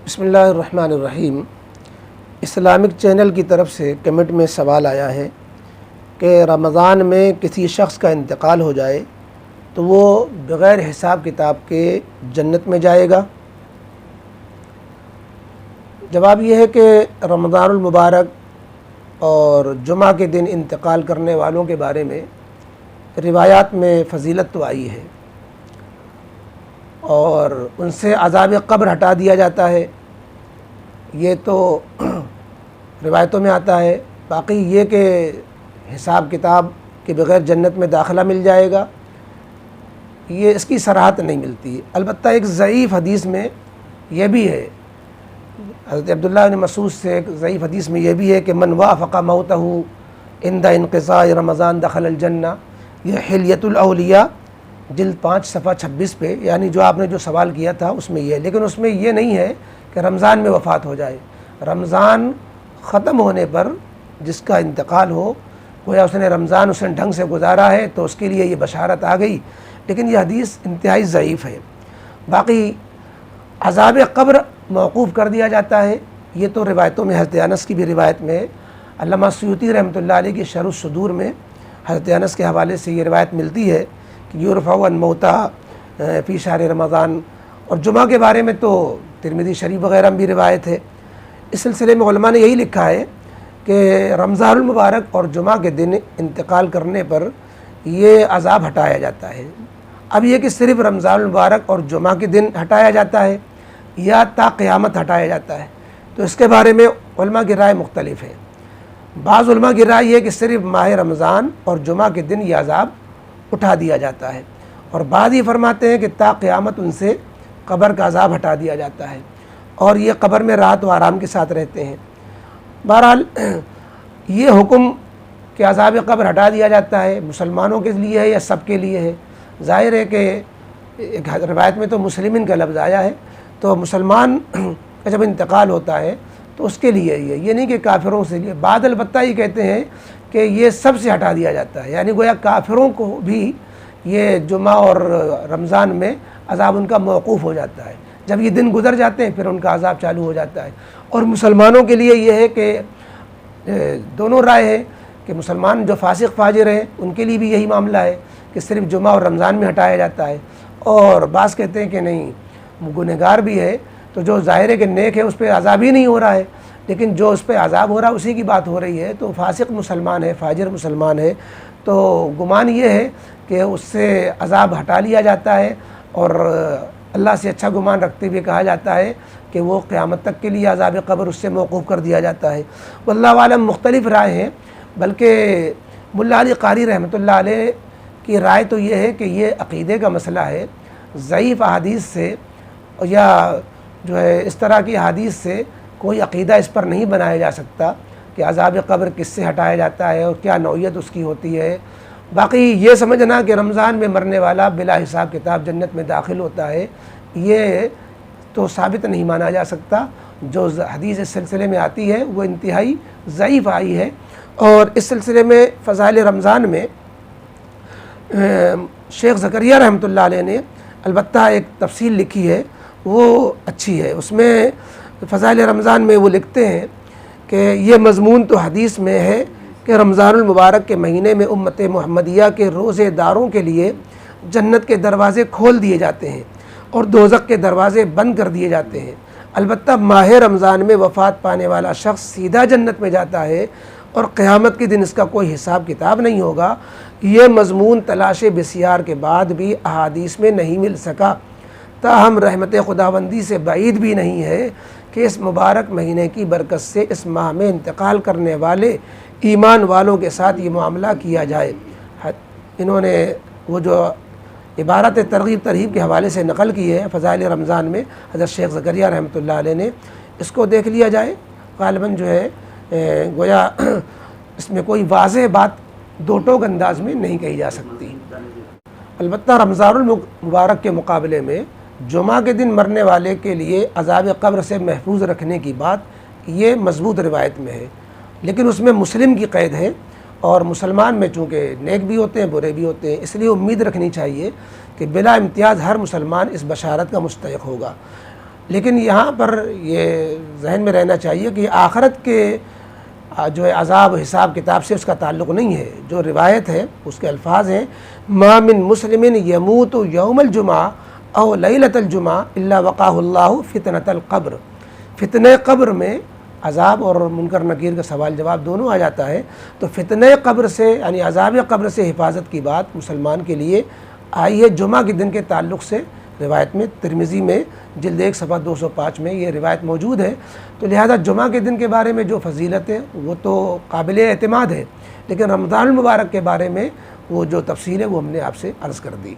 بسم اللہ الرحمن الرحیم۔ اسلامک چینل کی طرف سے کمنٹ میں سوال آیا ہے کہ رمضان میں کسی شخص کا انتقال ہو جائے تو وہ بغیر حساب کتاب کے جنت میں جائے گا۔ جواب یہ ہے کہ رمضان المبارک اور جمعہ کے دن انتقال کرنے والوں کے بارے میں روایات میں فضیلت تو آئی ہے اور ان سے عذاب قبر ہٹا دیا جاتا ہے، یہ تو روایتوں میں آتا ہے۔ باقی یہ کہ حساب کتاب کے بغیر جنت میں داخلہ مل جائے گا، یہ اس کی صراحت نہیں ملتی۔ البتہ ایک ضعیف حدیث میں یہ بھی ہے، حضرت عبداللہ بن مسعود سے ایک ضعیف حدیث میں یہ بھی ہے کہ من وافق موتہ عند انقضاء رمضان دخل الجنہ، یہ حلیۃ الاولیاء جلد 5 صفحہ 26 پہ، یعنی جو آپ نے جو سوال کیا تھا اس میں یہ، لیکن اس میں یہ نہیں ہے کہ رمضان میں وفات ہو جائے۔ رمضان ختم ہونے پر جس کا انتقال ہو، گویا اس نے رمضان اس نے ڈھنگ سے گزارا ہے تو اس کے لیے یہ بشارت آ گئی، لیکن یہ حدیث انتہائی ضعیف ہے۔ باقی عذاب قبر موقوف کر دیا جاتا ہے، یہ تو روایتوں میں حضرت انس کی بھی روایت میں ہے۔ علامہ سیوطی رحمۃ اللہ علیہ کی شرح الصدور میں حضرت انس کے حوالے سے یہ روایت ملتی ہے کہ یرفع الموتى فی شہر رمضان، اور جمعہ کے بارے میں تو ترمذی شریف وغیرہ میں بھی روایت ہے۔ اس سلسلے میں علماء نے یہی لکھا ہے کہ رمضان المبارک اور جمعہ کے دن انتقال کرنے پر یہ عذاب ہٹایا جاتا ہے۔ اب یہ کہ صرف رمضان المبارک اور جمعہ کے دن ہٹایا جاتا ہے یا تا قیامت ہٹایا جاتا ہے، تو اس کے بارے میں علماء کی رائے مختلف ہے۔ بعض علماء کی رائے یہ کہ صرف ماہ رمضان اور جمعہ کے دن یہ عذاب اٹھا دیا جاتا ہے، اور بعض یہ فرماتے ہیں کہ تا قیامت ان سے قبر کا عذاب ہٹا دیا جاتا ہے اور یہ قبر میں راحت و آرام کے ساتھ رہتے ہیں۔ بہرحال یہ حکم کہ عذاب قبر ہٹا دیا جاتا ہے مسلمانوں کے لیے ہے یا سب کے لیے ہے؟ ظاہر ہے کہ ایک روایت میں تو مسلمین کا لفظ آیا ہے، تو مسلمان کا جب انتقال ہوتا ہے تو اس کے لیے یہ نہیں کہ کافروں سے لیے۔ بعد البتہ یہ کہتے ہیں کہ یہ سب سے ہٹا دیا جاتا ہے، یعنی گویا کافروں کو بھی یہ جمعہ اور رمضان میں عذاب ان کا موقوف ہو جاتا ہے، جب یہ دن گزر جاتے ہیں پھر ان کا عذاب چالو ہو جاتا ہے۔ اور مسلمانوں کے لیے یہ ہے کہ دونوں رائے ہے کہ مسلمان جو فاسق فاجر ہیں ان کے لیے بھی یہی معاملہ ہے کہ صرف جمعہ اور رمضان میں ہٹایا جاتا ہے، اور بعض کہتے ہیں کہ نہیں، گنہگار بھی ہے تو جو ظاہر ہے کہ نیک ہے اس پہ عذاب ہی نہیں ہو رہا ہے، لیکن جو اس پہ عذاب ہو رہا ہے اسی کی بات ہو رہی ہے، تو فاسق مسلمان ہے، فاجر مسلمان ہے، تو گمان یہ ہے کہ اس سے عذاب ہٹا لیا جاتا ہے، اور اللہ سے اچھا گمان رکھتے ہوئے کہا جاتا ہے کہ وہ قیامت تک کے لیے عذاب قبر اس سے موقوف کر دیا جاتا ہے۔ واللہ عالم مختلف رائے ہیں، بلکہ ملا علی قاری رحمۃ اللہ علیہ کی رائے تو یہ ہے کہ یہ عقیدے کا مسئلہ ہے، ضعیف احادیث سے یا جو ہے اس طرح کی احادیث سے کوئی عقیدہ اس پر نہیں بنایا جا سکتا کہ عذاب قبر کس سے ہٹایا جاتا ہے اور کیا نوعیت اس کی ہوتی ہے۔ باقی یہ سمجھنا کہ رمضان میں مرنے والا بلا حساب کتاب جنت میں داخل ہوتا ہے، یہ تو ثابت نہیں مانا جا سکتا۔ جو حدیث اس سلسلے میں آتی ہے وہ انتہائی ضعیف آئی ہے، اور اس سلسلے میں فضائل رمضان میں شیخ زکریا رحمۃ اللہ علیہ نے البتہ ایک تفصیل لکھی ہے، وہ اچھی ہے۔ اس میں فضائل رمضان میں وہ لکھتے ہیں کہ یہ مضمون تو حدیث میں ہے کہ رمضان المبارک کے مہینے میں امت محمدیہ کے روزے داروں کے لیے جنت کے دروازے کھول دیے جاتے ہیں اور دوزخ کے دروازے بند کر دیے جاتے ہیں۔ البتہ ماہ رمضان میں وفات پانے والا شخص سیدھا جنت میں جاتا ہے اور قیامت کے دن اس کا کوئی حساب کتاب نہیں ہوگا۔ یہ مضمون تلاش بسیار کے بعد بھی احادیث میں نہیں مل سکا، تاہم رحمت خداوندی سے بعید بھی نہیں ہے کہ اس مبارک مہینے کی برکت سے اس ماہ میں انتقال کرنے والے ایمان والوں کے ساتھ یہ معاملہ کیا جائے۔ انہوں نے وہ جو عبارت ترغیب ترہیب کے حوالے سے نقل کی ہے فضائل رمضان میں حضرت شیخ زکریا رحمۃ اللہ علیہ نے، اس کو دیکھ لیا جائے۔ غالباً جو ہے گویا اس میں کوئی واضح بات دو ٹوک انداز میں نہیں کہی جا سکتی۔ البتہ رمضان المبارک کے مقابلے میں جمعہ کے دن مرنے والے کے لیے عذاب قبر سے محفوظ رکھنے کی بات یہ مضبوط روایت میں ہے، لیکن اس میں مسلم کی قید ہے، اور مسلمان میں چونکہ نیک بھی ہوتے ہیں برے بھی ہوتے ہیں، اس لیے امید رکھنی چاہیے کہ بلا امتیاز ہر مسلمان اس بشارت کا مستحق ہوگا۔ لیکن یہاں پر یہ ذہن میں رہنا چاہیے کہ آخرت کے جو ہے عذاب و حساب کتاب سے اس کا تعلق نہیں ہے. جو روایت ہے اس کے الفاظ ہیں ما من مسلم یموت یوم الجمعہ او لیلۃ الجمعہ الا وقاہ اللہ فتنۃ القبر. فتنہ قبر میں عذاب اور منکر نکیر کا سوال جواب دونوں آ جاتا ہے. تو فتنہ قبر سے یعنی عذاب قبر سے حفاظت کی بات مسلمان کے لیے آئی ہے جمعہ کے دن کے تعلق سے. روایت میں ترمذی میں جلد 1 صفحہ 205 میں یہ روایت موجود ہے. تو لہذا جمعہ کے دن کے بارے میں جو فضیلت ہے وہ تو قابل اعتماد ہے، لیکن رمضان المبارک کے بارے میں وہ جو تفصیل ہے وہ ہم نے آپ سے عرض کر دی.